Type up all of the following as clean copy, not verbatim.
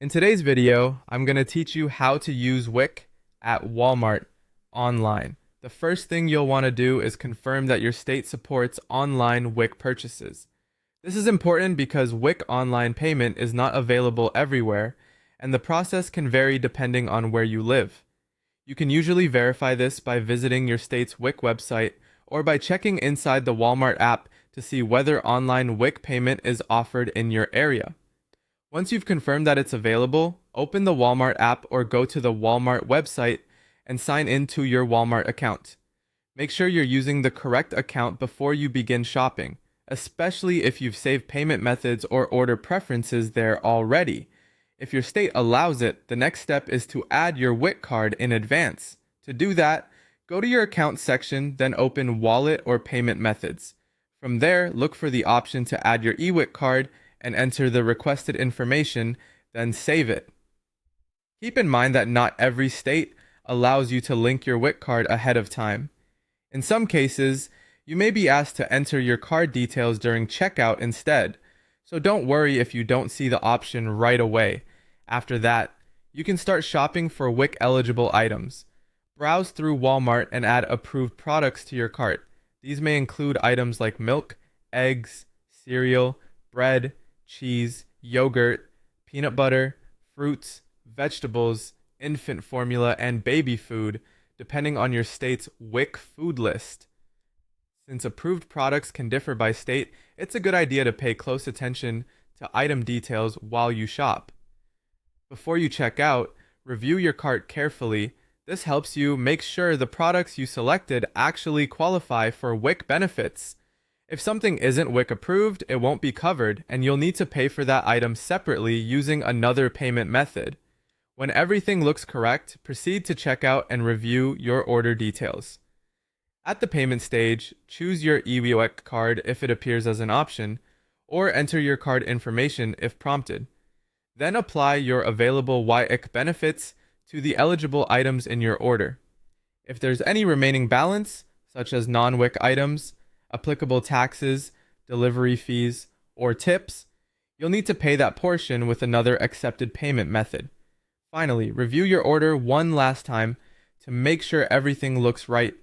In today's video, I'm going to teach you how to use WIC at Walmart online. The first thing you'll want to do is confirm that your state supports online WIC purchases. This is important because WIC online payment is not available everywhere, and the process can vary depending on where you live. You can usually verify this by visiting your state's WIC website or by checking inside the Walmart app to see whether online WIC payment is offered in your area. Once you've confirmed that it's available, open the Walmart app or go to the Walmart website and sign into your Walmart account. Make sure you're using the correct account before you begin shopping, especially if you've saved payment methods or order preferences there already. If your state allows it, the next step is to add your WIC card in advance. To do that, go to your account section, then open Wallet or Payment Methods. From there, look for the option to add your eWIC card and enter the requested information, then save it. Keep in mind that not every state allows you to link your WIC card ahead of time. In some cases, you may be asked to enter your card details during checkout instead, so don't worry if you don't see the option right away. After that, you can start shopping for WIC-eligible items. Browse through Walmart and add approved products to your cart. These may include items like milk, eggs, cereal, bread, cheese, yogurt, peanut butter, fruits, vegetables, infant formula, and baby food, depending on your state's WIC food list. Since approved products can differ by state, it's a good idea to pay close attention to item details while you shop. Before you check out, review your cart carefully. This helps you make sure the products you selected actually qualify for WIC benefits. If something isn't WIC approved, it won't be covered, and you'll need to pay for that item separately using another payment method. When everything looks correct, proceed to checkout and review your order details. At the payment stage, choose your eWIC card if it appears as an option, or enter your card information if prompted. Then apply your available WIC benefits to the eligible items in your order. If there's any remaining balance, such as non-WIC items, applicable taxes, delivery fees, or tips, you'll need to pay that portion with another accepted payment method. Finally, review your order one last time to make sure everything looks right,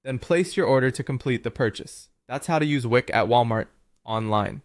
then place your order to complete the purchase. That's how to use WIC at Walmart online.